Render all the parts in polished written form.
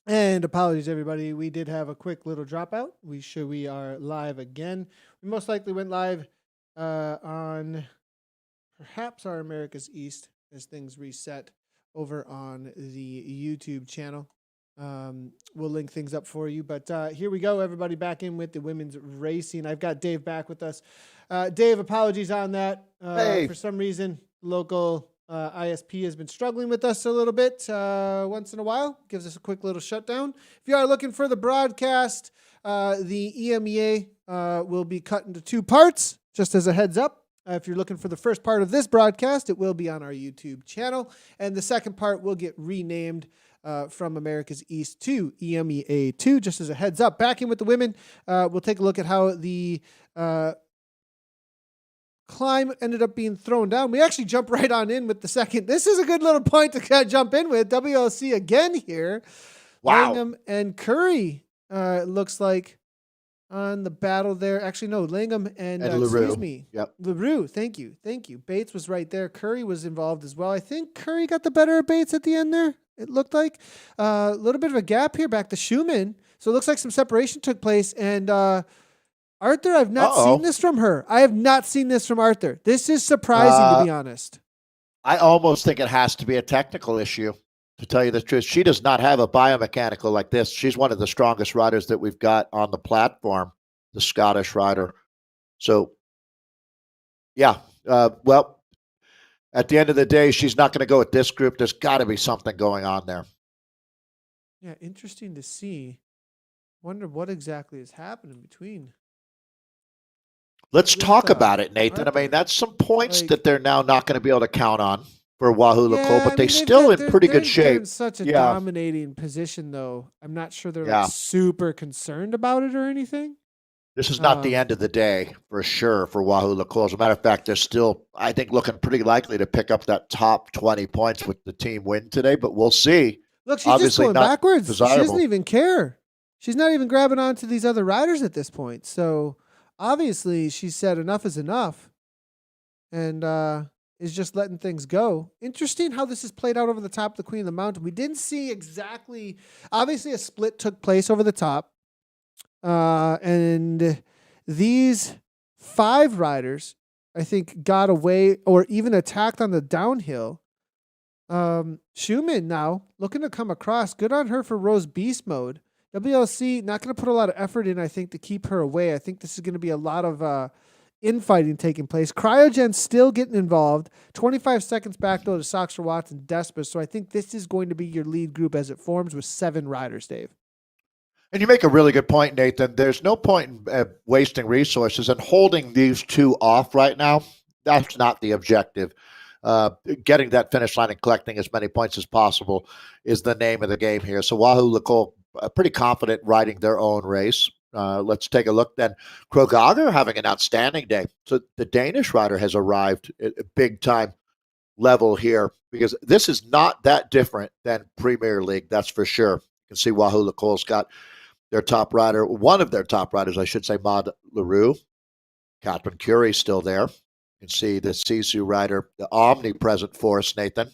And apologies, everybody. We did have a quick little dropout. We are live again. We most likely went live on perhaps our America's East as things reset over on the YouTube channel. We'll link things up for you. But here we go, everybody, back in with the women's racing. I've got Dave back with us. Dave, apologies on that. Hey. For some reason, local ISP has been struggling with us a little bit once in a while. Gives us a quick little shutdown. If you are looking for the broadcast, the EMEA will be cut into two parts, just as a heads up. If you're looking for the first part of this broadcast, it will be on our YouTube channel. And the second part will get renamed from America's East to EMEA 2, just as a heads up. Back in with the women, we'll take a look at how the climb ended up being thrown down. We actually jump right on in with the second. This is a good little point to jump in with. WLC again here. Wow. Langham and Curry looks like on the battle there. Actually, no, Langham and LaRue. excuse me. Yep. LaRue, thank you. Bates was right there. Curry was involved as well. I think Curry got the better of Bates at the end there. It looked like a little bit of a gap here back to Schumann. So it looks like some separation took place. And Arthur, I've not seen this from her. I have not seen this from Arthur. This is surprising, to be honest. I almost think it has to be a technical issue, to tell you the truth. She does not have a biomechanical like this. She's one of the strongest riders that we've got on the platform, the Scottish rider. So, yeah, well, at the end of the day, she's not going to go with this group. There's got to be something going on there. Yeah, interesting to see. Wonder what exactly is happening between. Let's talk about it, Nathan. I mean, that's some points that they're now not going to be able to count on for Wahoo Lacole, but they're still in pretty good shape. They're in such a dominating position, though. I'm not sure they're like super concerned about it or anything. This is not the end of the day, for sure, for Wahoo Lacole. As a matter of fact, they're still, I think, looking pretty likely to pick up that top 20 points with the team win today, but we'll see. Look, she's obviously just going backwards. Desirable. She doesn't even care. She's not even grabbing onto these other riders at this point. So obviously she said enough is enough and is just letting things go. Interesting how this is played out over the top of the Queen of the Mountain. We didn't see exactly, obviously a split took place over the top. And these 5 riders, I think, got away or even attacked on the downhill. Schumann now looking to come across. Good on her for Rose Beast mode. WLC not going to put a lot of effort in, I think, to keep her away. I think this is going to be a lot of infighting taking place. Cryogen still getting involved. 25 seconds back, though, to Soxer Watts and Despa. So I think this is going to be your lead group as it forms with 7 riders, Dave. And you make a really good point, Nathan. There's no point in wasting resources and holding these 2 off right now. That's not the objective. Getting that finish line and collecting as many points as possible is the name of the game here. So Wahoo Lacole pretty confident riding their own race. Let's take a look then. Krogager having an outstanding day. So the Danish rider has arrived at a big-time level here because this is not that different than Premier League, that's for sure. You can see Wahoo Lacole's got their top rider, one of their top riders, I should say, Maud LaRue. Catherine Curie's still there. You can see the Sisu rider, the omnipresent force, Nathan.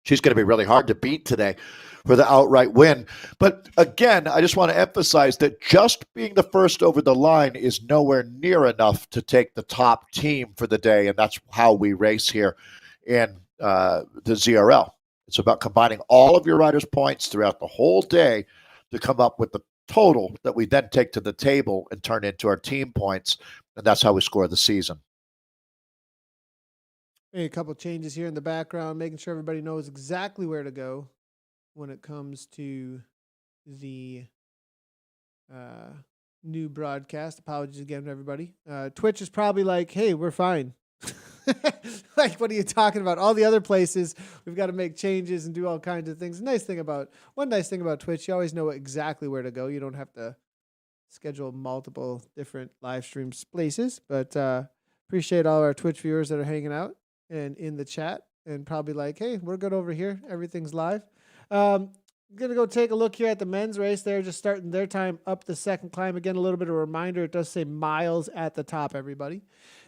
She's going to be really hard to beat today for the outright win. But again, I just want to emphasize that just being the first over the line is nowhere near enough to take the top team for the day, and that's how we race here in the ZRL. It's about combining all of your riders' points throughout the whole day to come up with the total that we then take to the table and turn into our team points, and that's how we score the season. A couple changes here in the background, making sure everybody knows exactly where to go when it comes to the new broadcast. Apologies again to everybody. Twitch is probably like, hey, we're fine. Like, what are you talking about? All the other places, we've got to make changes and do all kinds of things. One nice thing about Twitch, you always know exactly where to go. You don't have to schedule multiple different live streams places, but appreciate all our Twitch viewers that are hanging out and in the chat and probably like, hey, we're good over here. Everything's live. I'm going to go take a look here at the men's race. They're just starting their time up the second climb. Again, a little bit of a reminder. It does say miles at the top, everybody.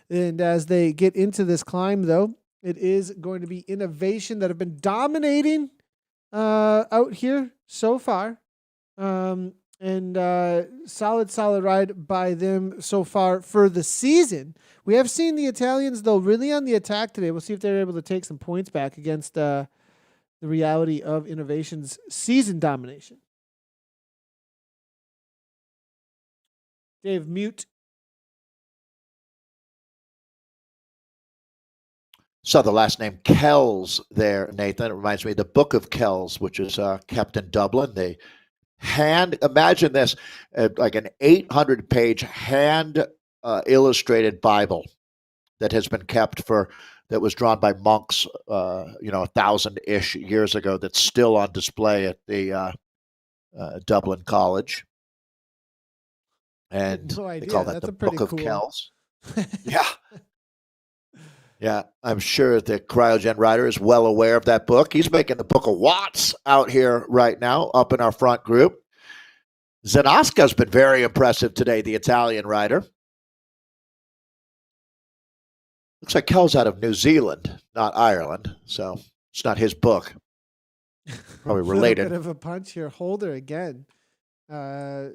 And as they get into this climb, though, it is going to be Innovation that have been dominating out here so far. And solid ride by them so far for the season. We have seen the Italians, though, really on the attack today. We'll see if they're able to take some points back against the reality of Innovation's season domination. Dave, mute. So the last name Kells there, Nathan. It reminds me of the Book of Kells, which is kept in Dublin. They imagine this, like an 800-page hand illustrated Bible that has been kept that was drawn by monks, 1,000-ish years ago, that's still on display at the Dublin College. And no idea. they call that That's the a pretty Book cool. of Kells. Yeah. Yeah, I'm sure the Cryogen Rider is well aware of that book. He's making the Book of Watts out here right now, up in our front group. Zanaska's been very impressive today, the Italian rider. Looks like Kel's out of New Zealand, not Ireland, so it's not his book. Probably related. A bit of a punch here. Holder again. I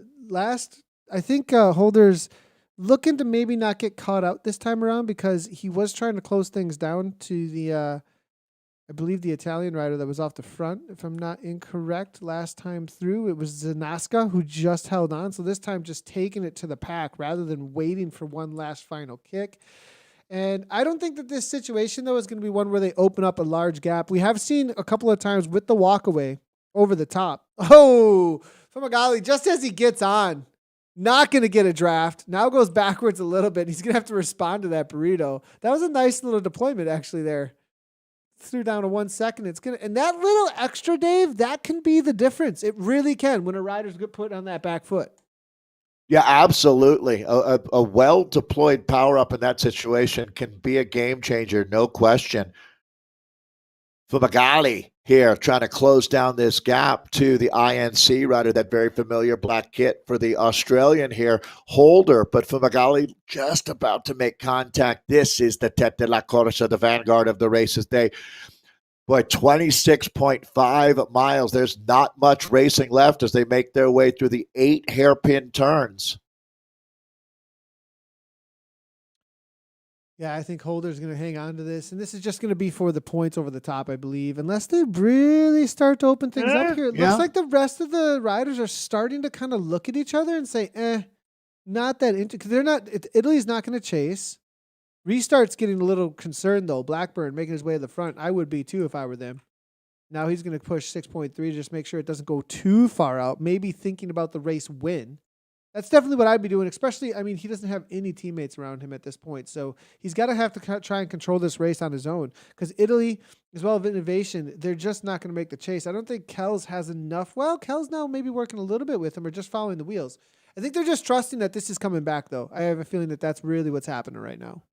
think Holder's looking to maybe not get caught out this time around because he was trying to close things down to the, I believe the Italian rider that was off the front, if I'm not incorrect. Last time through, it was Zanaska who just held on. So this time just taking it to the pack rather than waiting for one last final kick. And I don't think that this situation, though, is going to be one where they open up a large gap. We have seen a couple of times with the walkaway over the top. Oh, Fumagalli, just as he gets on, not going to get a draft. Now goes backwards a little bit. He's going to have to respond to that burrito. That was a nice little deployment actually there. Threw down to 1 second. And that little extra, Dave, that can be the difference. It really can when a rider's get put on that back foot. Yeah, absolutely. A well-deployed power-up in that situation can be a game changer, no question. Fumagalli here trying to close down this gap to the INC rider, that very familiar black kit for the Australian here, Holder, but Fumagalli just about to make contact. This is the Tête de la Corsa, the vanguard of the races day. Boy, 26.5 miles. There's not much racing left as they make their way through the 8 hairpin turns. Yeah, I think Holder's going to hang on to this. And this is just going to be for the points over the top, I believe. Unless they really start to open things up here. It looks like the rest of the riders are starting to kind of look at each other and say, not that interesting. Because they're not, Italy's not going to chase. Restart's getting a little concerned, though. Blackburn making his way to the front. I would be, too, if I were them. Now he's going to push 6.3 to just make sure it doesn't go too far out. Maybe thinking about the race win. That's definitely what I'd be doing, especially, I mean, he doesn't have any teammates around him at this point. So he's got to have to try and control this race on his own because Italy, as well as Innovation, they're just not going to make the chase. I don't think Kells has enough. Well, Kells now maybe working a little bit with him or just following the wheels. I think they're just trusting that this is coming back, though. I have a feeling that that's really what's happening right now.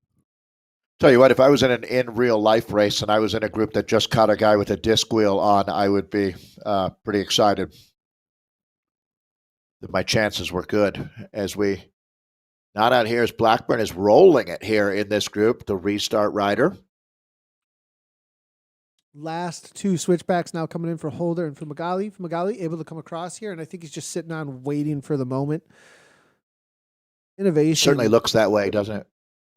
Tell you what, if I was in an in real life race and I was in a group that just caught a guy with a disc wheel on, I would be pretty excited that my chances were good. As we not out here as Blackburn is rolling it here in this group, the restart rider. Last 2 switchbacks now coming in for Holder and Fumagalli. Fumagalli able to come across here, and I think he's just sitting on waiting for the moment. Innovation. Certainly looks that way, doesn't it?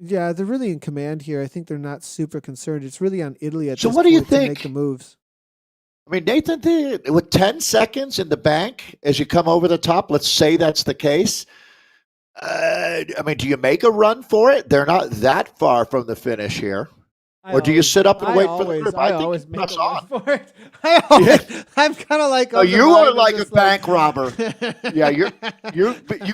Yeah, they're really in command here. I think they're not super concerned. It's really on Italy at this point. So what do you think? To make the moves. I mean, Nathan, with 10 seconds in the bank as you come over the top, let's say that's the case. I mean, do you make a run for it? They're not that far from the finish here. Or do you sit up and wait for the group? I always make a run for it. I'm kind of like, oh, you are like a bank robber. Yeah, you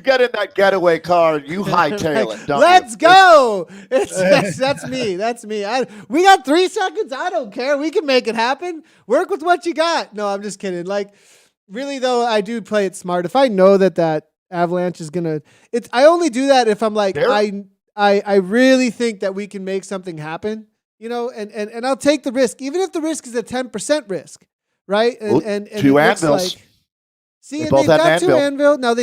get in that getaway car and you hightail it. Don't Let's you? go. That's me. That's me. We got 3 seconds. I don't care. We can make it happen. Work with what you got. No, I'm just kidding. Like, really though, I do play it smart. If I know that avalanche is gonna, I only do that if I'm like, I really think that we can make something happen. You know, and I'll take the risk, even if the risk is a 10% risk, right? And 2 anvils. Like, see, and they've got 2 anvil. Now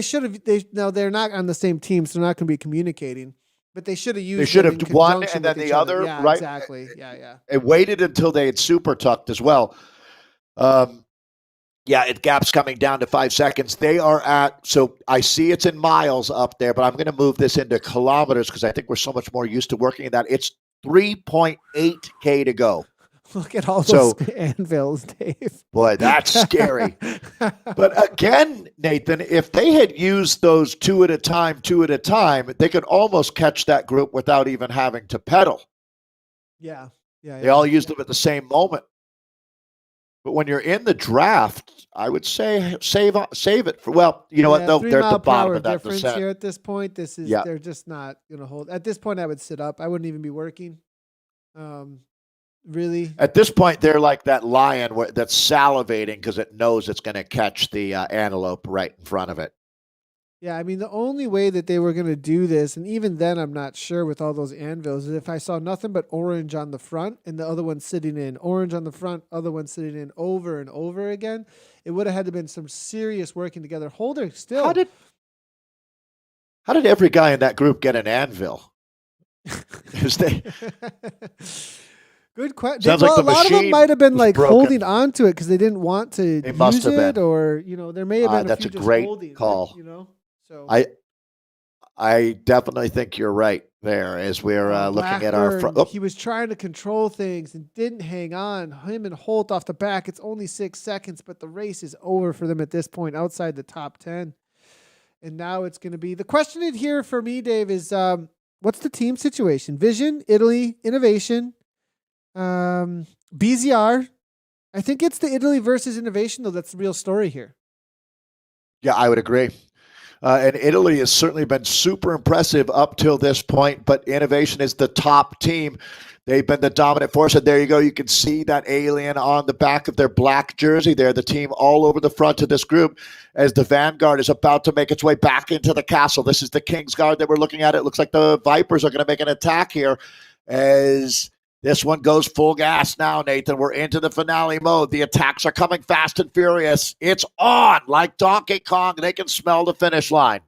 they're not on the same team, so they're not going to be communicating. But they should have used. They should have one and then the other, yeah, right? Exactly. Yeah. It waited until they had super tucked as well. Yeah, it gap's coming down to 5 seconds. They are at, so I see it's in miles up there, but I'm going to move this into kilometers because I think we're so much more used to working in that. It's 3.8K to go. Look at all So, those anvils, Dave. boy, that's scary. But again, Nathan, if they had used those two at a time, they could almost catch that group without even having to pedal. Yeah. They all used them at the same moment. But when you're in the draft, I would say save it for, well, you know what? They're at the bottom of that difference descent. here at this point. They're just not going to hold. At this point, I would sit up. I wouldn't even be working. Really. At this point, they're like that lion that's salivating because it knows it's going to catch the antelope right in front of it. Yeah, I mean, the only way that they were going to do this, and even then I'm not sure with all those anvils, is if I saw nothing but orange on the front and the other one sitting in, orange on the front, other one sitting in over and over again, it would have had to been some serious working together. Holder still. How did every guy in that group get an anvil? Good question. Sounds well, like a lot of them might have been like broken. holding on to it because they didn't want to use it, or there may have been. That's a a great holding, call. So I definitely think you're right there as we're looking at our front. Oh. He was trying to control things and didn't hang on. Him and Holt off the back. It's only 6 seconds, but the race is over for them at this point, outside the top 10. And now it's going to be the question in here for me, Dave, is what's the team situation? Vision, Italy, Innovation. BZR, I think it's the Italy versus Innovation, though. That's the real story here. Yeah, I would agree. And Italy has certainly been super impressive up till this point, but Innovation is the top team. They've been the dominant force, and there you go. You can see that alien on the back of their black jersey there, the team all over the front of this group as the Vanguard is about to make its way back into the castle. This is the King's Guard that we're looking at. It looks like the Vipers are going to make an attack here as this one goes full gas now, Nathan. We're into the finale mode. The attacks are coming fast and furious. It's on like Donkey Kong. They can smell the finish line.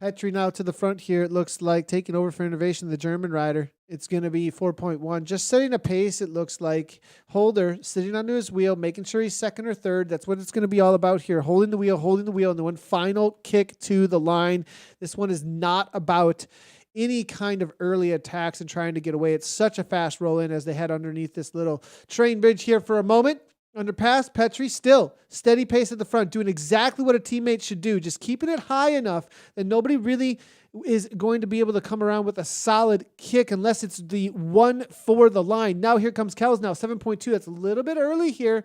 Petri now to the front here. It looks like taking over for Innovation, the German rider. It's going to be 4.1. Just setting a pace, it looks like. Holder sitting onto his wheel, making sure he's second or third. That's what it's going to be all about here. Holding the wheel, and the one final kick to the line. This one is not about any kind of early attacks and trying to get away. It's such a fast roll in as they head underneath this little train bridge here for a moment. Underpass, Petri still steady pace at the front, doing exactly what a teammate should do, just keeping it high enough that nobody really is going to be able to come around with a solid kick unless it's the one for the line. Now here comes Kells now, 7.2. That's a little bit early here.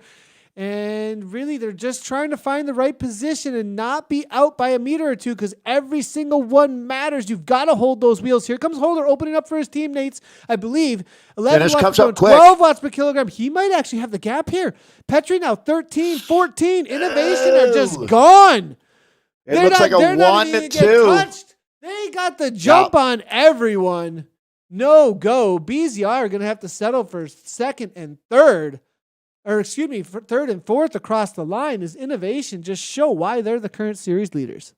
And really, they're just trying to find the right position and not be out by a meter or two because every single one matters. You've got to hold those wheels. Here comes Holder opening up for his teammates. I believe 11 watts per 12 watts per kilogram. He might actually have the gap here. Petri now 13, 14. Innovation are just gone. It looks like a 1-2. They got the jump on everyone. No go. BZR are going to have to settle for second and third. For third and fourth across the line. Is Innovation just show why they're the current series leaders.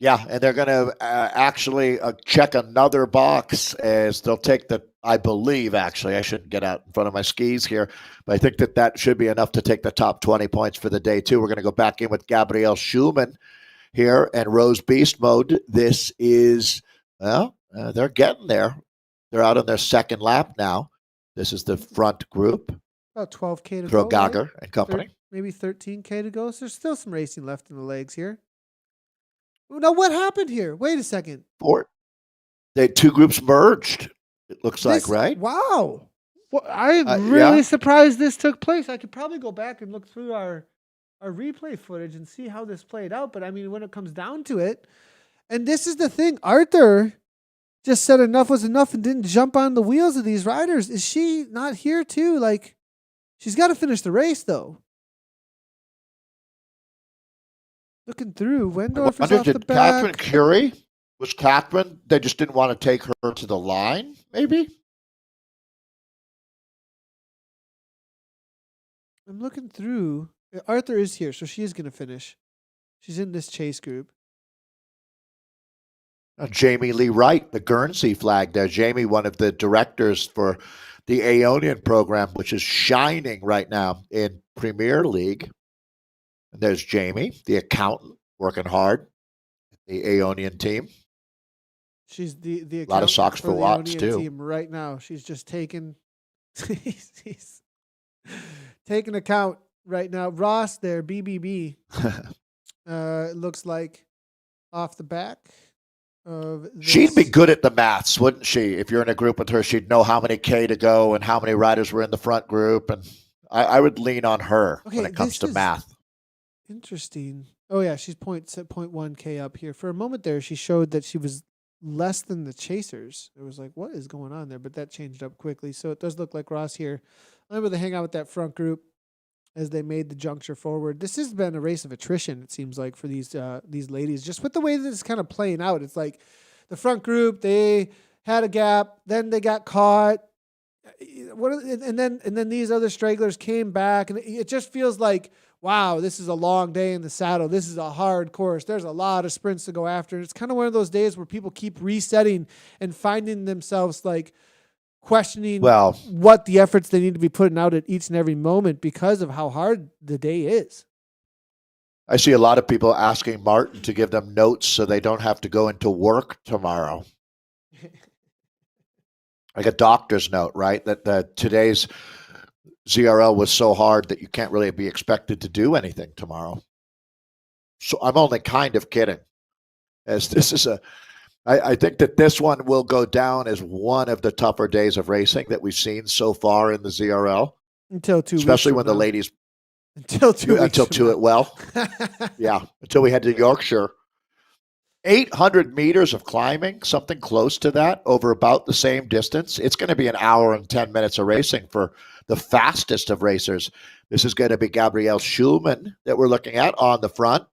Yeah, and they're going to actually check another box as they'll take I believe, actually, I shouldn't get out in front of my skis here, but I think that should be enough to take the top 20 points for the day, too. We're going to go back in with Gabriel Schumann here and Rose Beast mode. This is, they're getting there. They're out on their second lap now. This is the front group. About 12K to Throw go. Gagger right? and company. Maybe 13K to go. So there's still some racing left in the legs here. Now, what happened here? Wait a second. Two groups merged, it looks like, right? Wow. Well, I'm really surprised this took place. I could probably go back and look through our replay footage and see how this played out. But, I mean, when it comes down to it, and this is the thing, Arthur just said enough was enough and didn't jump on the wheels of these riders. Is she not here, too? Like, she's got to finish the race, though. Looking through, Wendorf is off the back. Catherine Curie? Was Catherine, they just didn't want to take her to the line, maybe? I'm looking through. Arthur is here, so she is going to finish. She's in this chase group. Jamie Lee Wright, the Guernsey flag there. Jamie, one of the directors for the Aeonian program, which is shining right now in Premier League. And there's Jamie, the accountant, working hard. The Aeonian team. She's the A lot of accountant socks for for the Watts Ionian too. team right now. She's just taking he's taking account right now. Ross there, BBB. Looks like off the back of this. She'd be good at the maths, wouldn't she? If you're in a group with her, she'd know how many K to go and how many riders were in the front group. And I would lean on her when it comes to math. Interesting. Oh yeah, she's 0.1K up here. For a moment there, she showed that she was less than the chasers. It was like, what is going on there? But that changed up quickly. So it does look like Ross here unable to hang out with that front group as they made the juncture forward. This has been a race of attrition, it seems like, for these ladies. Just with the way that it's kind of playing out, it's like the front group, they had a gap, then they got caught. And then these other stragglers came back, and it just feels like, wow, this is a long day in the saddle. This is a hard course. There's a lot of sprints to go after. And it's kind of one of those days where people keep resetting and finding themselves like questioning what the efforts they need to be putting out at each and every moment because of how hard the day is. I see a lot of people asking Martin to give them notes so they don't have to go into work tomorrow. Like a doctor's note, right? That today's ZRL was so hard that you can't really be expected to do anything tomorrow. So I'm only kind of kidding. As this is I think that this one will go down as one of the tougher days of racing that we've seen so far in the ZRL. Until 2 weeks. Especially when the ladies. Until 2 weeks. Until 2 it well. Yeah. Until we head to Yorkshire. 800 meters of climbing, something close to that, over about the same distance. It's going to be an hour and 10 minutes of racing for the fastest of racers. This is going to be Gabrielle Schulman that we're looking at on the front.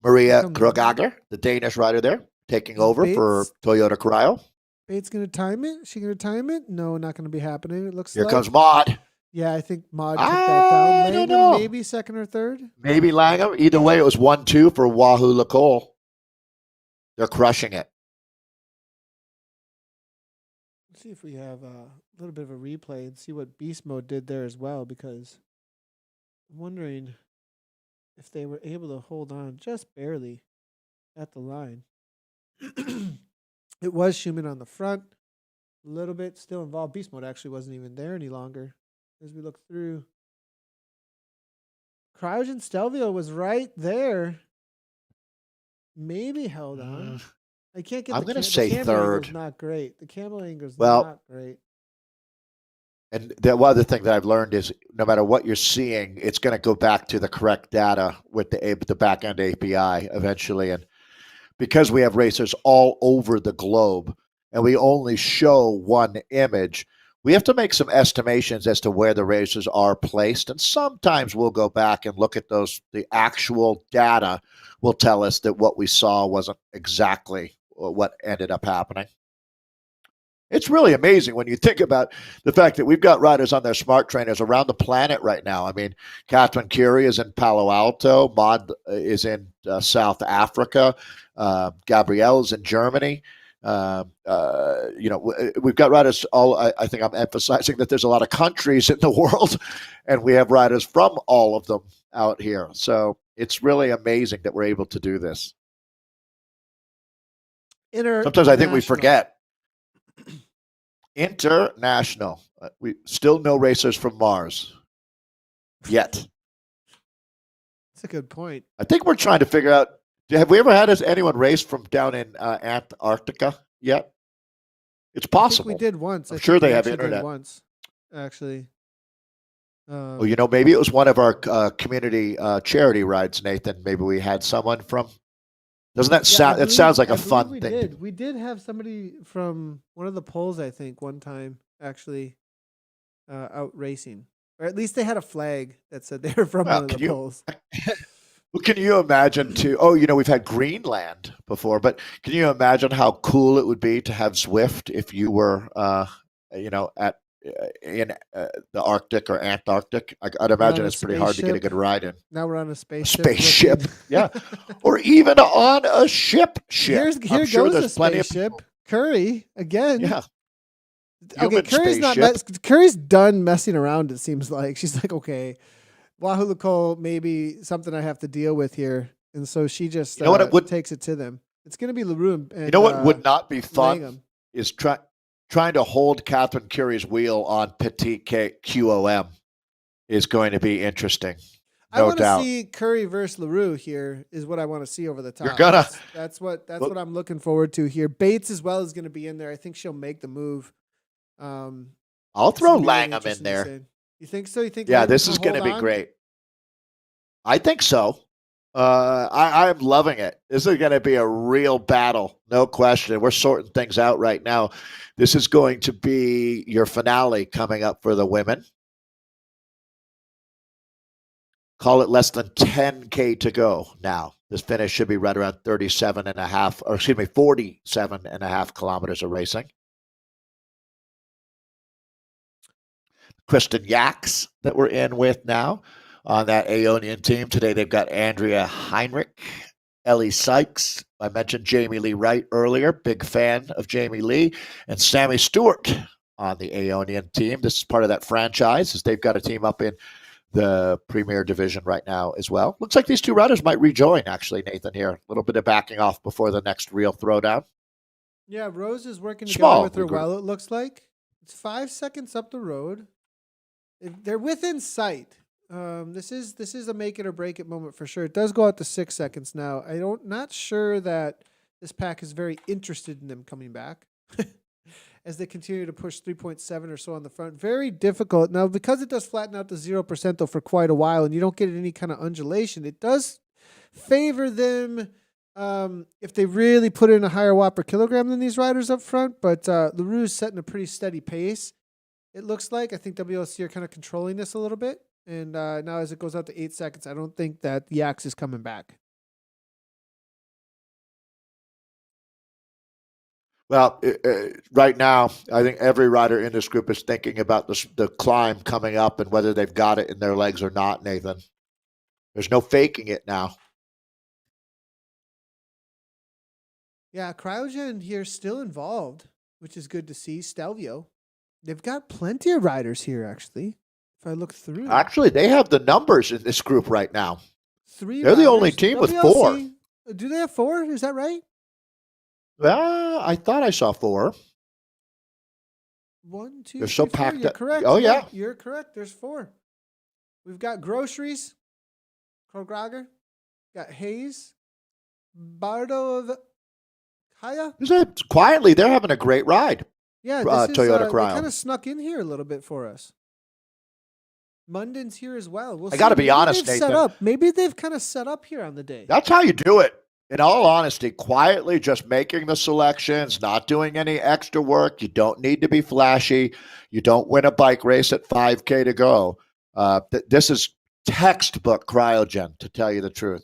Maria Krogager, the Danish rider there, taking over for Toyota Cryo. Bates going to time it? Is she going to time it? No, not going to be happening. It looks Here comes Maud. Yeah, I think Maud took that down. Langham, maybe second or third? Maybe Langham. Either way, it was 1-2 for Wahoo Lacole. They're crushing it. Let's see if we have a little bit of a replay and see what Beast Mode did there as well, because I'm wondering if they were able to hold on just barely at the line. It was Schumann on the front. A little bit still involved. Beast Mode actually wasn't even there any longer. As we look through, Cryogen Stelvio was right there. Maybe held on. I can't get. I'm going to say third. Not great. The camel angle's not great. And the other thing that I've learned is no matter what you're seeing, it's going to go back to the correct data with the back end API eventually. And because we have racers all over the globe and we only show one image, we have to make some estimations as to where the racers are placed. And sometimes we'll go back and look at those. The actual data will tell us that what we saw wasn't exactly what ended up happening. It's really amazing when you think about the fact that we've got riders on their smart trainers around the planet right now. I mean, Catherine Curie is in Palo Alto. Maud is in South Africa. Gabrielle is in Germany. We've got riders all. I think I'm emphasizing that there's a lot of countries in the world, and we have riders from all of them out here. So it's really amazing that we're able to do this. Sometimes I think we forget. International. We still no racers from Mars yet. That's a good point. I think we're trying to figure out. Have we ever had anyone race from down in Antarctica yet? It's possible. I think we did once. I'm sure they have internet. Once, actually. Maybe it was one of our community charity rides, Nathan. Maybe we had someone from. Doesn't that sound? It sounds like a fun thing. We did have somebody from one of the polls, I think, one time actually out racing, or at least they had a flag that said they were from one of the polls. Well, can you imagine too? Oh, we've had Greenland before, but can you imagine how cool it would be to have Zwift if you were, in the Arctic or Antarctic? I'd imagine it's pretty hard to get a good ride in. Now we're on a spaceship, yeah, or even on a ship. Here goes a spaceship. Curry again. Yeah. Okay, Curry's done messing around. It seems like she's like, okay, Wahoo Nicole may be something I have to deal with here, and so she just You know what it would takes it to them. It's going to be LaRue and you know what would not be fun Langham. is trying to hold Catherine Curie's wheel on Petite QOM is going to be interesting. I No want to doubt. see Curry versus LaRue here is what I want to see over the top. You're gonna that's what I'm looking forward to here. Bates as well is going to be in there. I think she'll make the move. I'll throw Langham in there. You think so? You think? Yeah, Langham this can is going to hold be on? great. I think so. I'm loving it. This is going to be a real battle, no question. We're sorting things out right now. This is going to be your finale coming up for the women. Call it less than 10K to go now. This finish should be right around 47 and a half, or excuse me, 47 and a half kilometers of racing. Kristen Yaks that we're in with now on that Aeonian team. Today they've got Andrea Heinrich, Ellie Sykes. I mentioned Jamie Lee Wright earlier. Big fan of Jamie Lee. And Sammy Stewart on the Aeonian team. This is part of that franchise as they've got a team up in the Premier Division right now as well. Looks like these two riders might rejoin, actually, Nathan, here. A little bit of backing off before the next real throwdown. Yeah, Rose is working Small together with her group. well, it looks like. It's 5 seconds up the road. They're within sight. This is a make it or break it moment for sure. It does go out to 6 seconds now. Not sure that this pack is very interested in them coming back as they continue to push 3.7 or so on the front. Very difficult. Now, because it does flatten out to 0% though for quite a while and you don't get any kind of undulation, it does favor them if they really put in a higher watt per kilogram than these riders up front. But LaRue's setting a pretty steady pace. It looks like. I think WLC are kind of controlling this a little bit. And now as it goes out to 8 seconds, I don't think that Yaks is coming back. Well, right now, I think every rider in this group is thinking about the climb coming up and whether they've got it in their legs or not, Nathan. There's no faking it now. Yeah, Cryogen here still involved, which is good to see. Stelvio. They've got plenty of riders here, actually. If I look through. Actually, they have the numbers in this group right now. 3 They're the only riders. team with WLC, 4. Do they have 4? Is that right? I thought I saw 4. 1, 2, They're 3, so 4. packed You're up. correct. Oh, yeah. You're correct. There's 4. We've got Groceries, Krograger, got Hayes, Bardo of Kaya. Quietly, they're having a great ride. Yeah, this Toyota is, Cryo. they kind of snuck in here a little bit for us. Munden's here as well. I got to be honest, Nathan. Maybe they've kind of set up here on the day. That's how you do it. In all honesty, quietly just making the selections, not doing any extra work. You don't need to be flashy. You don't win a bike race at 5K to go. This is textbook cryogen, to tell you the truth.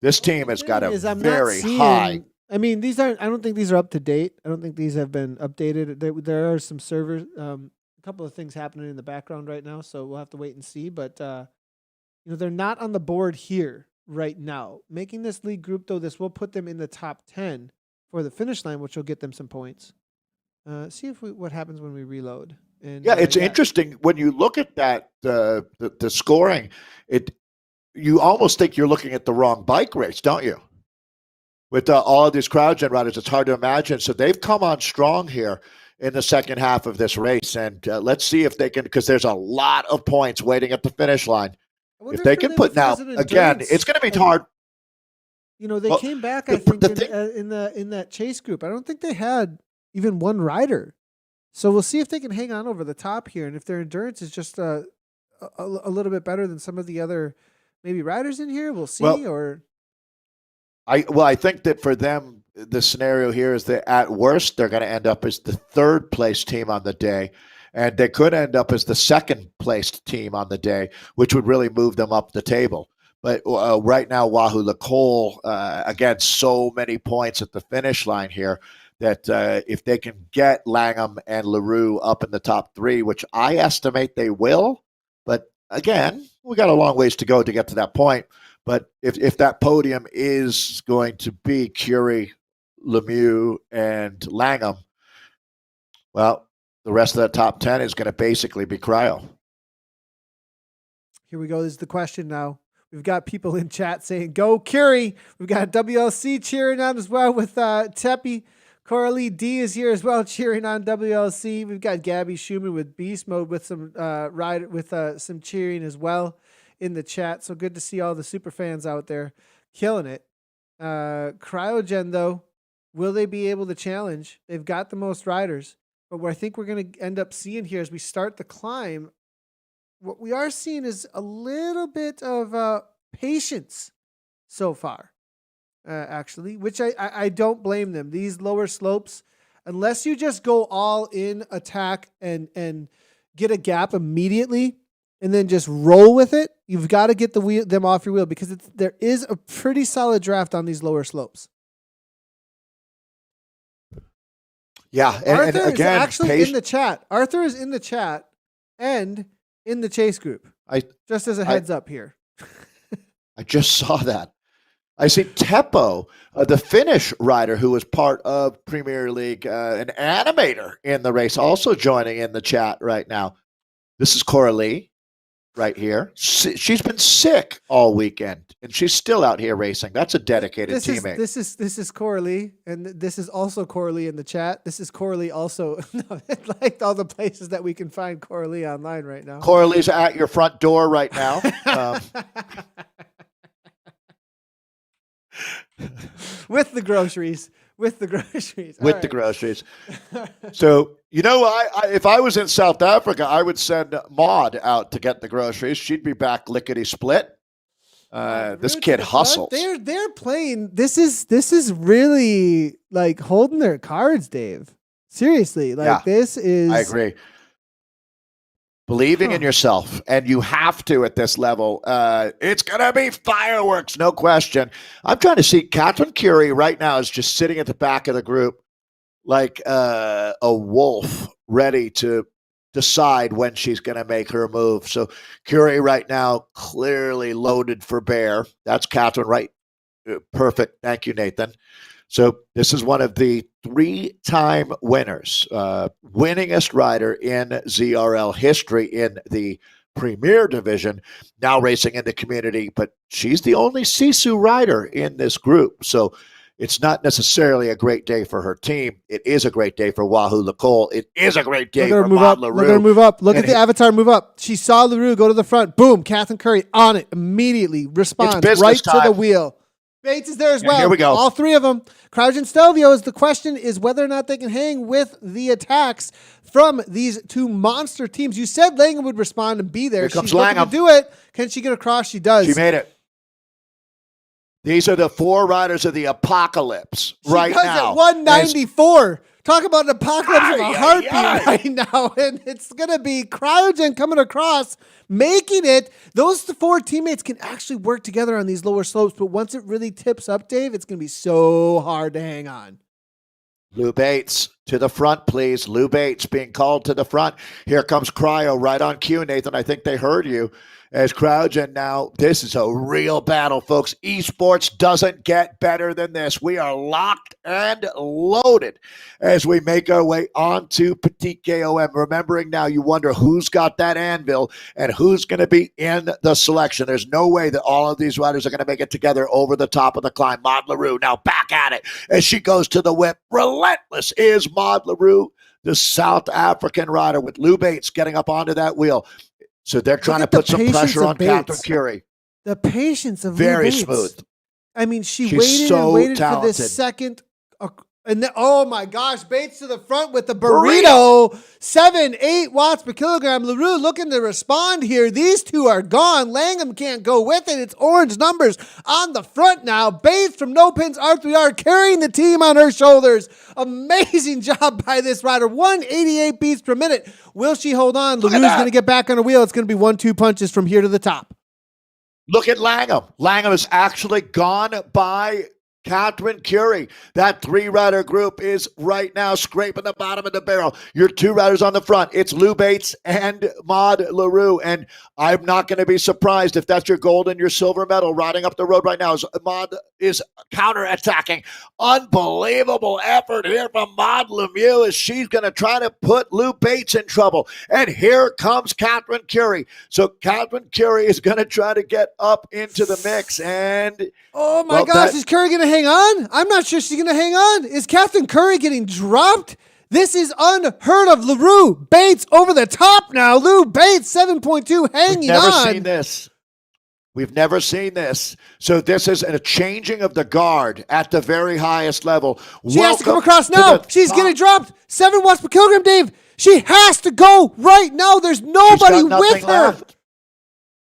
This team has got a very high. I mean, I don't think these are up to date. I don't think these have been updated. There are some servers, a couple of things happening in the background right now, so we'll have to wait and see. But they're not on the board here right now. Making this league group, though, this will put them in the top 10 for the finish line, which will get them some points. See what happens when we reload. And it's interesting when you look at that the scoring. You almost think you're looking at the wrong bike race, don't you? With all of these cryogen riders, it's hard to imagine. So they've come on strong here in the second half of this race, and let's see if they can, because there's a lot of points waiting at the finish line. If they can put now, again, it's going to be hard. They came back, I think, in that chase group. I don't think they had even one rider. So we'll see if they can hang on over the top here, and if their endurance is just a little bit better than some of the other maybe riders in here. We'll see. I think that for them, the scenario here is that at worst, they're going to end up as the third place team on the day. And they could end up as the second placed team on the day, which would really move them up the table. But right now, Wahoo Nicole, again, so many points at the finish line here that if they can get Langham and LaRue up in the top 3, which I estimate they will. But again, we got a long ways to go to get to that point. But if that podium is going to be Curie, Lemieux, and Langham, well, the rest of that top 10 is going to basically be cryo. Here we go. This is the question now. We've got people in chat saying, go Curie. We've got WLC cheering on as well with Teppy. Coralie D is here as well cheering on WLC. We've got Gabby Schumann with Beast Mode with some some cheering as well in the chat. So good to see all the super fans out there killing it. Cryogen, though, will they be able to challenge? They've got the most riders. But what I think we're going to end up seeing here as we start the climb, what we are seeing is a little bit of patience so far, actually, which I don't blame them. These lower slopes, unless you just go all in attack and get a gap immediately and then just roll with it, you've got to get them off your wheel because there is a pretty solid draft on these lower slopes. Yeah, Arthur and again, is actually in the chat. Arthur is in the chat and in the chase group. Just as a heads up here. I just saw that. I see Teppo, the Finnish rider who was part of Premier League, an animator in the race, also joining in the chat right now. This is Coralie right here. She's been sick all weekend, and she's still out here racing. That's a dedicated teammate. This is Coralie, and this is also Coralie in the chat. This is Coralie also. Like all the places that we can find Coralie online right now. Coralie's at your front door right now. With the groceries. So, if I was in South Africa, I would send Maud out to get the groceries. She'd be back lickety split. This kid hustles. They're playing. This is really like holding their cards, Dave. Seriously, this is. I agree. Believing in yourself, and you have to at this level. It's going to be fireworks, no question. I'm trying to see Catherine Curie right now is just sitting at the back of the group like a wolf ready to decide when she's going to make her move. So Curie right now clearly loaded for bear. That's Catherine, right? Perfect. Thank you, Nathan. So this is one of the 3-time winners, winningest rider in ZRL history in the Premier Division, now racing in the community, but she's the only Sisu rider in this group. So it's not necessarily a great day for her team. It is a great day for Wahoo Nicole. It is a great day for Maud LaRue. Look at her move up. Look at the avatar move up. She saw LaRue go to the front. Boom, Catherine Curry on it immediately. Responds right to the wheel. Bates is there as well. Here we go. All three of them. Crouch and Stelvio is the question is whether or not they can hang with the attacks from these two monster teams. You said Langham would respond and be there. Here comes She's looking Langham. to do it. Can she get across? She does. She made it. These are the 4 riders of the apocalypse She right does now. At 194. Talk about an apocalypse of a heartbeat right now. And it's going to be Cryogen coming across, making it. Those 4 teammates can actually work together on these lower slopes. But once it really tips up, Dave, it's going to be so hard to hang on. Lou Bates to the front, please. Lou Bates being called to the front. Here comes Cryo right on cue, Nathan. I think they heard you. As Crowdgen now, this is a real battle, folks. Esports doesn't get better than this. We are locked and loaded as we make our way onto Petite KOM. Remembering now, you wonder who's got that anvil and who's going to be in the selection. There's no way that all of these riders are going to make it together over the top of the climb. Maud LaRue now back at it as she goes to the whip. Relentless is Maud LaRue, the South African rider, with Lou Bates getting up onto that wheel. So they're trying to put some pressure on Catherine Curie. The patience of very Lou Bates. Smooth. I mean, she's waited for this second. And then, oh my gosh, Bates to the front with the burrito. 7-8 watts per kilogram. LaRue looking to respond here. These two are gone. Langham can't go with it. It's orange numbers on the front now. Bates from No Pins R3R carrying the team on her shoulders. Amazing job by this rider. 188 beats per minute. Will she hold on? LaRue's going to get back on her wheel. It's going to be 1-2 punches from here to the top. Look at Langham. Langham has actually gone by Catherine Curie. That three-rider group is right now scraping the bottom of the barrel. Your two riders on the front. It's Lou Bates and Maud LaRue. And I'm not going to be surprised if that's your gold and your silver medal riding up the road right now. As Maud is counterattacking. Unbelievable effort here from Maud Lemieux as she's going to try to put Lou Bates in trouble. And here comes Catherine Curie. So Catherine Curie is going to try to get up into the mix. And oh my gosh, is Curie going to hang on? I'm not sure she's going to hang on. Is Catherine Curie getting dropped? This is unheard of. LaRue, Bates over the top now. Lou Bates, 7.2, hanging on. We've never seen this. We've never seen this. So this is a changing of the guard at the very highest level. She has to come across now. She's getting dropped. 7 watts per kilogram, Dave. She has to go right now. There's nobody with her. Left.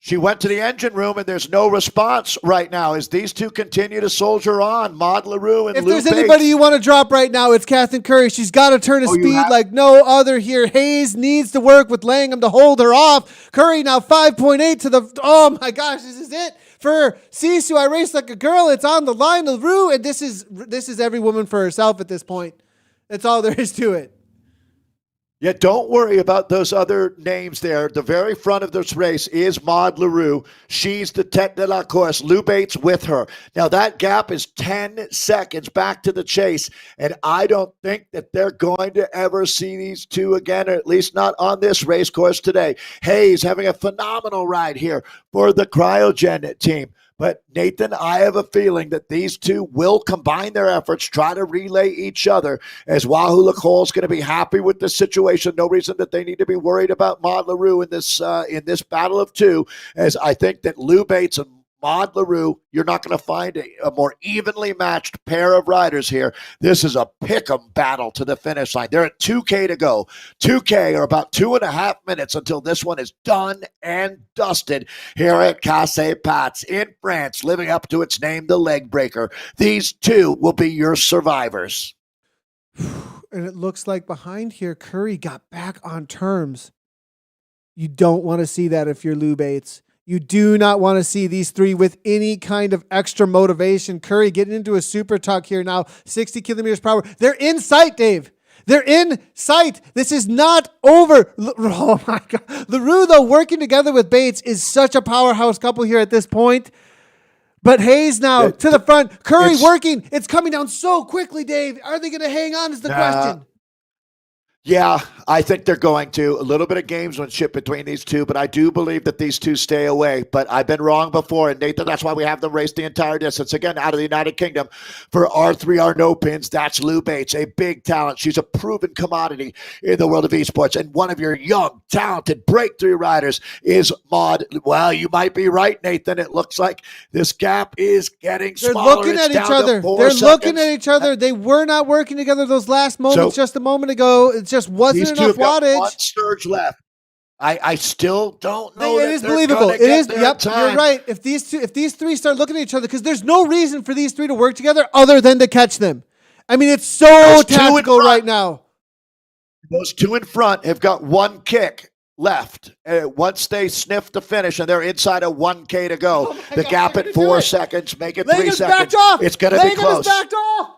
She went to the engine room, and there's no response right now as these two continue to soldier on, Maud LaRue and Lou Bates. If there's anybody you want to drop right now, it's Catherine Curie. She's got to turn a speed like no other here. Hayes needs to work with Langham to hold her off. Curie now 5.8 to the... Oh, my gosh, this is it. For Sisu, I race like a girl. It's on the line, LaRue, and this is every woman for herself at this point. That's all there is to it. Yeah, don't worry about those other names there. The very front of this race is Maud LaRue. She's the tête de la course. Lou Bates with her. Now, that gap is 10 seconds back to the chase, and I don't think that they're going to ever see these two again, or at least not on this race course today. Hayes having a phenomenal ride here for the Cryogen team. But, Nathan, I have a feeling that these two will combine their efforts, try to relay each other, as Wahoo Lacole is going to be happy with the situation. No reason that they need to be worried about Maud LaRue in this battle of two, as I think that Lou Bates and Maud LaRue, you're not going to find a more evenly matched pair of riders here. This is a pick'em battle to the finish line. They're at 2K to go. 2K are about 2.5 minutes until this one is done and dusted here at Casse-Pats in France, living up to its name, the Leg Breaker. These two will be your survivors. And it looks like behind here, Curie got back on terms. You don't want to see that if you're Lou Bates. You do not want to see these three with any kind of extra motivation. Curie getting into a super tuck here now, 60 kilometers per hour. They're in sight, Dave. They're in sight. This is not over. Oh, my God. LaRue, though, working together with Bates is such a powerhouse couple here at this point. But Hayes now to the front. Curie working. It's coming down so quickly, Dave. Are they going to hang on is the question. Yeah, I think they're going to. A little bit of gamesmanship between these two, but I do believe that these two stay away. But I've been wrong before, and Nathan, that's why we have them race the entire distance. Again, out of the United Kingdom, for R3R no pins, that's Lou Bates, a big talent. She's a proven commodity in the world of esports, and one of your young, talented breakthrough riders is Maud. Well, you might be right, Nathan. It looks like this gap is getting smaller. They're looking at each other. Looking at each other. They were not working together those last moments just a moment ago. It's just wasn't enough wattage. One surge left. I still don't know. It is believable. It is. Yep, you're right. If these three start looking at each other, because there's no reason for these three to work together other than to catch them. I mean, it's so tactical right now. Those two in front have got one kick left. Once they sniff the finish and they're inside of 1K to go, the gap at 4 seconds, make it 3 seconds. It's going to be close. Backed off.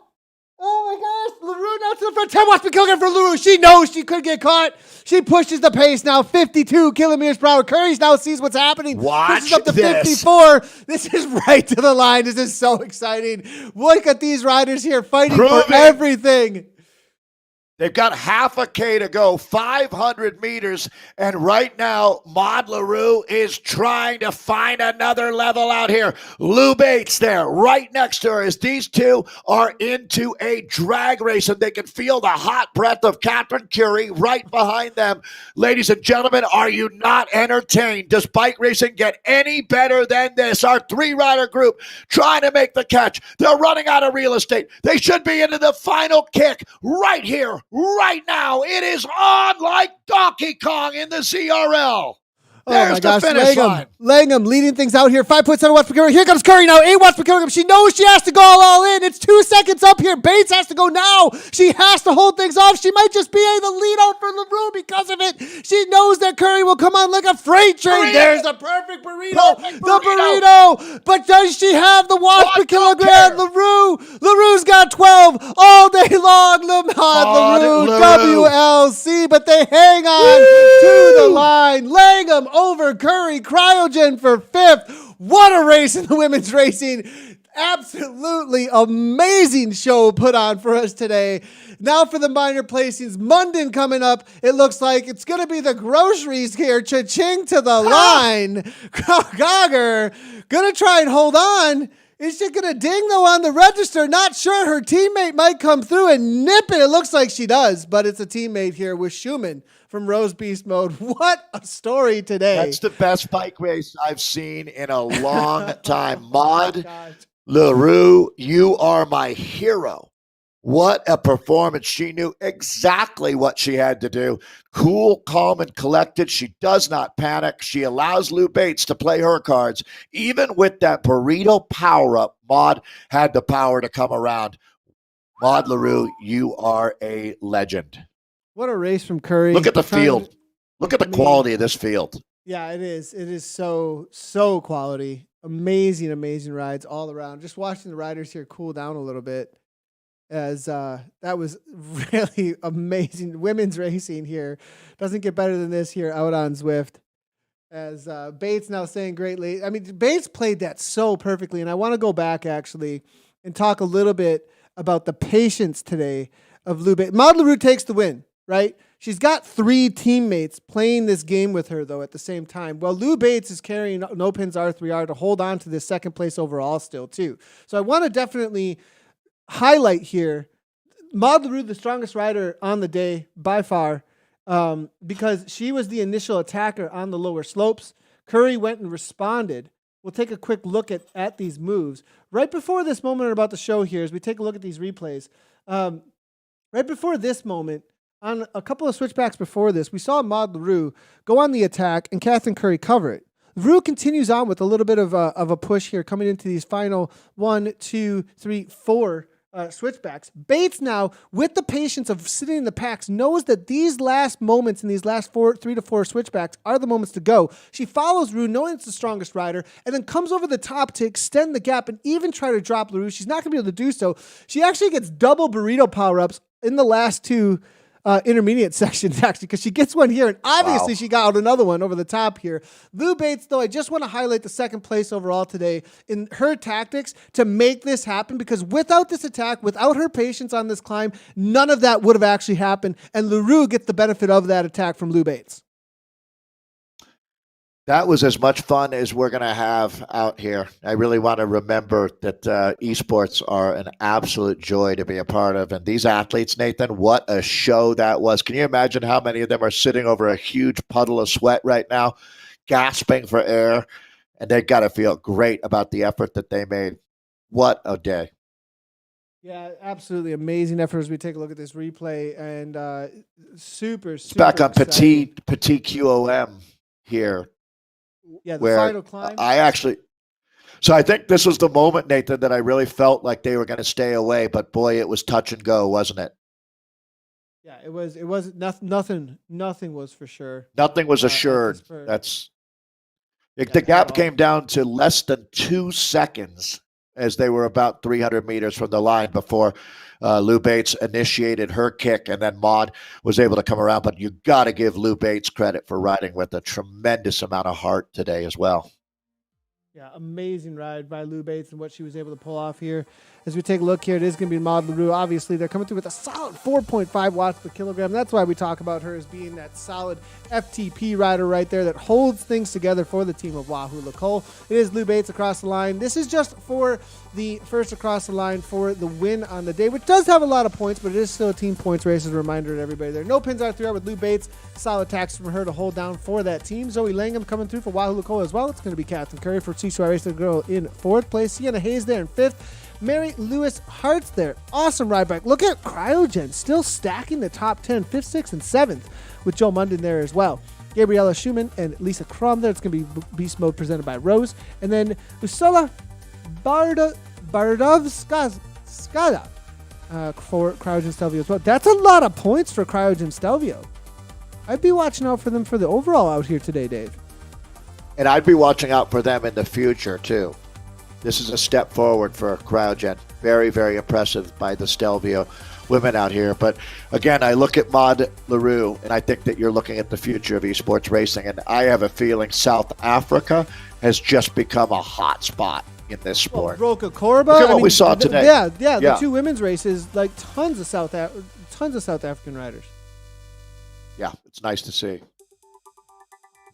Oh my gosh, LaRue now to the front. 10 watts per kilogram for LaRue. She knows she could get caught. She pushes the pace now, 52 kilometers per hour. Curry now sees what's happening. Pushes up to 54. This is right to the line. This is so exciting. Look at these riders here fighting for everything. They've got half a K to go, 500 meters, and right now, Maud LaRue is trying to find another level out here. Lou Bates there, right next to her, as these two are into a drag race, and they can feel the hot breath of Catherine Curie right behind them. Ladies and gentlemen, are you not entertained? Does bike racing get any better than this? Our three-rider group trying to make the catch. They're running out of real estate. They should be into the final kick right here. Right now, it is on like Donkey Kong in the ZRL. Oh There's my the gosh, finish line. Langham leading things out here. 5.7 watts per kilogram. Here comes Curry now. 8 watts per kilogram. She knows she has to go all in. It's 2 seconds up here. Bates has to go now. She has to hold things off. She might just be the lead out for LaRue because of it. She knows that Curry will come on like a freight train. There's the perfect burrito. The burrito. But does she have the watts per kilogram? LaRue's got 12 all day long. LaRue, WLC. But they hang on to the line. Langham over Curry. Cryogen for 5th. What a race in the women's racing. Absolutely amazing show put on for us today. Now for the minor placings. Munden coming up. It looks like it's going to be the groceries here. Cha-ching to the line. Gogger going to try and hold on. Is she going to ding, though, on the register? Not sure. Her teammate might come through and nip it. It looks like she does, but it's a teammate here with Schumann from Rose Beast Mode. What a story today. That's the best bike race I've seen in a long time. Maud LaRue, you are my hero. What a performance. She knew exactly what she had to do. Cool, calm, and collected. She does not panic. She allows Lou Bates to play her cards. Even with that burrito power-up, Maud had the power to come around. Maud LaRue, you are a legend. What a race from Curry. Look at the field. Look at the quality of this field. Yeah, it is. It is so quality. Amazing rides all around. Just watching the riders here cool down a little bit. As that was really amazing. Women's racing here doesn't get better than this here out on Zwift. As Bates now saying greatly. I mean, Bates played that so perfectly, and I want to go back actually and talk a little bit about the patience today of Lou Bates. Maud LaRue takes the win, right? She's got 3 teammates playing this game with her, though, at the same time. Well, Lou Bates is carrying No Pins R3R to hold on to this second place overall still, too. So I want to definitely highlight here, Maud LaRue, the strongest rider on the day by far, because she was the initial attacker on the lower slopes. Curry went and responded. We'll take a quick look at these moves. Right before this moment about the show here, as we take a look at these replays, right before this moment, on a couple of switchbacks before this, we saw Maud LaRue go on the attack and Catherine Curry cover it. LaRue continues on with a little bit of a push here coming into these final 1, 2, 3, 4 switchbacks. Bates now, with the patience of sitting in the packs, knows that these last moments in these last 3 to 4 switchbacks are the moments to go. She follows LaRue, knowing it's the strongest rider, and then comes over the top to extend the gap and even try to drop LaRue. She's not going to be able to do so. She actually gets double burrito power-ups in the last 2 intermediate sections, actually, because she gets one here, and obviously she got out another one over the top here. Lou Bates, though, I just want to highlight the second place overall today in her tactics to make this happen, because without this attack, without her patience on this climb, none of that would have actually happened, and LaRue gets the benefit of that attack from Lou Bates. That was as much fun as we're going to have out here. I really want to remember that esports are an absolute joy to be a part of. And these athletes, Nathan, what a show that was. Can you imagine how many of them are sitting over a huge puddle of sweat right now, gasping for air? And they've got to feel great about the effort that they made. What a day. Yeah, absolutely amazing effort as we take a look at this replay. And super back on exciting. Petit QOM here. Yeah, the final climb. So I think this was the moment, Nathan, that I really felt like they were going to stay away. But boy, it was touch and go, wasn't it? Yeah, it was. It was nothing. Nothing was for sure. Nothing was assured. The gap came down to less than 2 seconds as they were about 300 meters from the line before Lou Bates initiated her kick, and then Maud was able to come around. But you got to give Lou Bates credit for riding with a tremendous amount of heart today as well. Yeah, amazing ride by Lou Bates and what she was able to pull off here. As we take a look here, it is going to be Maud LaRue. Obviously, they're coming through with a solid 4.5 watts per kilogram. That's why we talk about her as being that solid FTP rider right there that holds things together for the team of Wahoo Lacole. It is Lou Bates across the line. This is just for the first across the line for the win on the day, which does have a lot of points, but it is still a team points race as a reminder to everybody there. No Pins R3R with Lou Bates. Solid tax from her to hold down for that team. Zoe Langham coming through for Wahoo Lacole as well. It's going to be Catherine Curry for CCR Race to Girl in 4th place. Sienna Hayes there in 5th. Mary Lewis Hart's there. Awesome ride back. Look at Cryogen still stacking the top 10, 5th, 6th, and 7th with Joe Munden there as well. Gabriella Schumann and Lisa Krom there. It's going to be Beast Mode presented by Rose. And then Ursula Bardovskaya for Cryogen Stelvio as well. That's a lot of points for Cryogen Stelvio. I'd be watching out for them for the overall out here today, Dave. And I'd be watching out for them in the future, too. This is a step forward for Cryogen. Very, very impressive by the Stelvio women out here. But again, I look at Maud LaRue, and I think that you're looking at the future of esports racing. And I have a feeling South Africa has just become a hot spot in this sport. Well, Roka Korba. Look at what we saw today. Yeah. The two women's races, like tons of South African riders. Yeah, it's nice to see.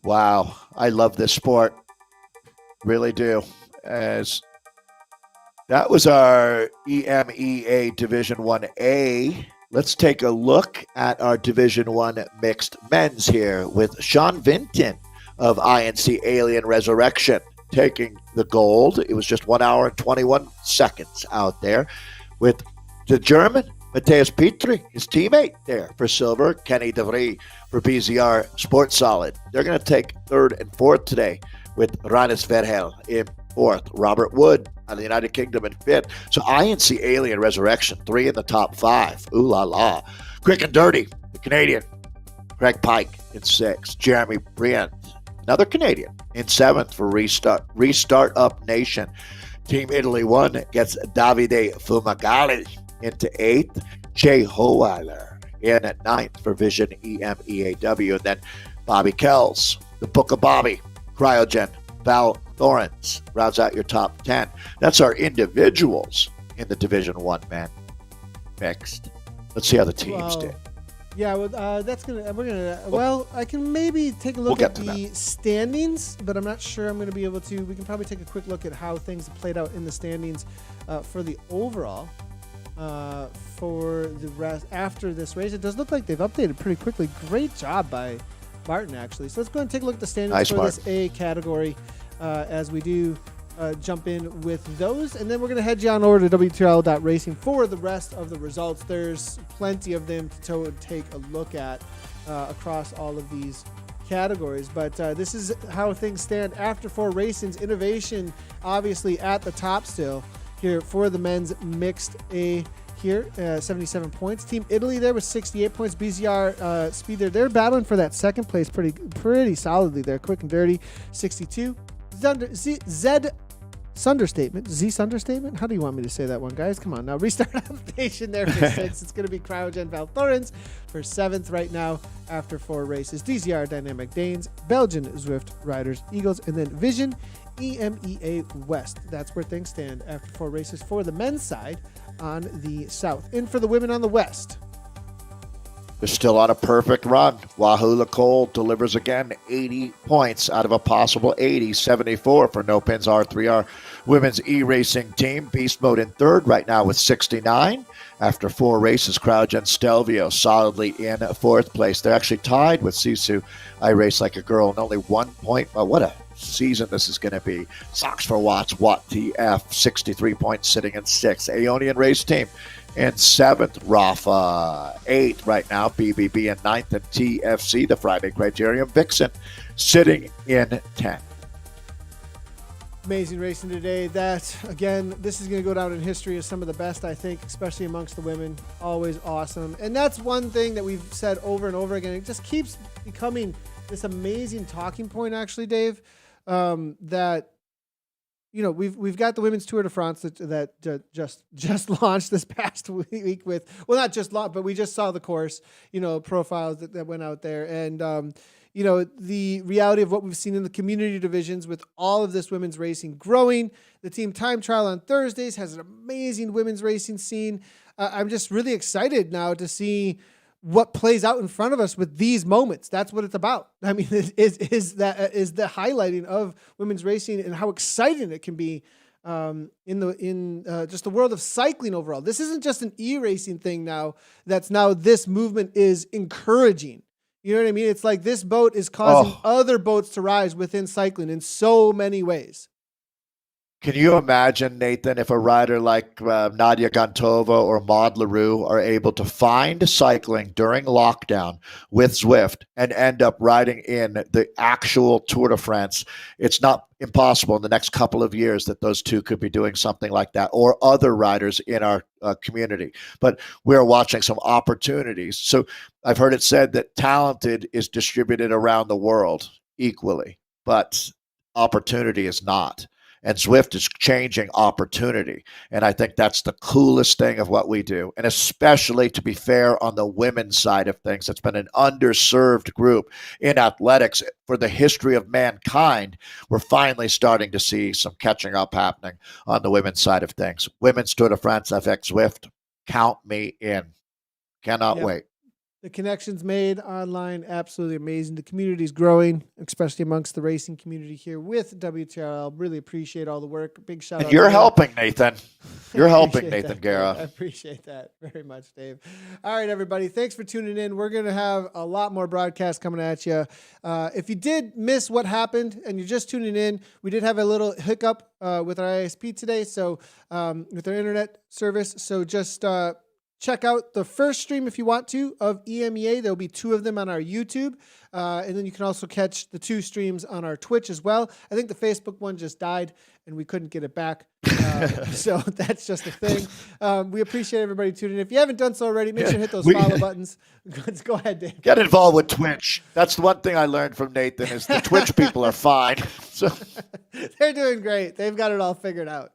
Wow, I love this sport. Really do. As that was our EMEA Division 1A. Let's take a look at our Division 1 mixed men's here with Sean Vinton of INC Alien Resurrection taking the gold. It was just 1 hour and 21 seconds out there with the German Matthias Petri, his teammate there for silver. Kenny DeVries for BZR Sports Solid. They're going to take third and fourth today with Rannes Verhel in fourth. Robert Wood out of the United Kingdom in fifth. So INC Alien Resurrection, 3 in the top 5. Ooh la la. Quick and Dirty, the Canadian. Craig Pike in sixth. Jeremy Briand, another Canadian, in seventh for Restart Up Nation. Team Italy 1 gets Davide Fumagalli into 8th. Jay Howeiler in at 9th for Vision EMEAW. And then Bobby Kells, the Book of Bobby, Cryogen, Val Thorens rounds out your top 10. That's our individuals in the Division 1 men mixed. Let's see how the teams did. Yeah, well, I can maybe take a look at the standings, but I'm not sure I'm going to be able to. We can probably take a quick look at how things played out in the standings for the overall. For the rest after this race. It does look like they've updated pretty quickly. Great job by Martin, actually. So let's go and take a look at the standings for this A category as we do jump in with those. And then we're going to head you on over to WTRL.racing for the rest of the results. There's plenty of them to take a look at across all of these categories. But this is how things stand after 4 races. Innovation, obviously, at the top still here for the men's mixed A here, 77 points. Team Italy there with 68 points. BZR Speed there. They're battling for that second place pretty solidly there. Quick and Dirty, 62. Sunderstatement. How do you want me to say that one, guys? Come on now. Restart Up Nation there for 6. It's going to be Cryogen Val Thorens for 7th right now after 4 races. DZR Dynamic Danes, Belgian Zwift Riders Eagles, and then Vision EMEA West. That's where things stand after 4 races for the men's side on the south. And for the women on the west, they're still on a perfect run. Wahoo Nicole delivers again, 80 points out of a possible 80, 74 for No Pins R3R women's e-racing team. Beast Mode in third right now with 69. After 4 races, Cryogen Stelvio solidly in 4th place. They're actually tied with Sisu I Race Like a Girl and only 1 point. Well, what a season this is going to be. Socks for Watts, Watt TF, 63 points sitting in 6th. Aeonian Race Team in 7th. Rafa 8th right now. BBB in 9th. And TFC, the Friday Criterium Vixen, sitting in 10th. Amazing racing today. That, again, this is going to go down in history as some of the best, I think, especially amongst the women. Always awesome. And that's one thing that we've said over and over again. It just keeps becoming this amazing talking point, actually, Dave, that, you know, we've got the Women's Tour de France that just launched this past week with, well, not just launched, but we just saw the course, you know, profiles that went out there. And, you know, the reality of what we've seen in the community divisions with all of this women's racing growing. The team time trial on Thursdays has an amazing women's racing scene. I'm just really excited now to see what plays out in front of us with these moments. That's what it's about. I mean, is the highlighting of women's racing and how exciting it can be in just the world of cycling overall. This isn't just an e-racing thing now. This movement is encouraging. You know what I mean? It's like this boat is causing other boats to rise within cycling in so many ways. Can you imagine, Nathan, if a rider like Nadia Gantova or Maud Leroux are able to find cycling during lockdown with Zwift and end up riding in the actual Tour de France? It's not impossible in the next couple of years that those two could be doing something like that, or other riders in our community. But we're watching some opportunities. So I've heard it said that talented is distributed around the world equally, but opportunity is not. And Zwift is changing opportunity. And I think that's the coolest thing of what we do. And especially, to be fair, on the women's side of things, it's been an underserved group in athletics for the history of mankind. We're finally starting to see some catching up happening on the women's side of things. Women's Tour de France FX Zwift, count me in. Cannot wait. The connections made online, absolutely amazing. The community is growing, especially amongst the racing community here with WTRL. Really appreciate all the work. Big shout out. And you're helping, Nathan. You're helping, Nathan Guerra. I appreciate that very much, Dave. All right, everybody. Thanks for tuning in. We're going to have a lot more broadcasts coming at you. If you did miss what happened and you're just tuning in, we did have a little hiccup with our ISP today, so with our internet service. So just check out the first stream if you want to of EMEA. There'll be 2 of them on our YouTube. And then you can also catch the 2 streams on our Twitch as well. I think the Facebook one just died and we couldn't get it back. So that's just a thing. We appreciate everybody tuning in. If you haven't done so already, make sure to hit those follow buttons. Go ahead, Dave. Get involved with Twitch. That's the one thing I learned from Nathan is the Twitch people are fine. So they're doing great. They've got it all figured out.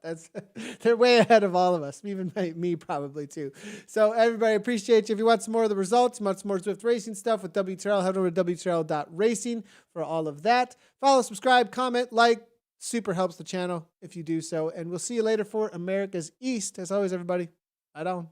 They're way ahead of all of us, even me probably too. So everybody, appreciate you. If you want some more of the results, much more Zwift racing stuff with WTRL, head over to WTRL.racing for all of that. Follow, subscribe, comment, like. Super helps the channel if you do so. And we'll see you later for America's East. As always, everybody, right on.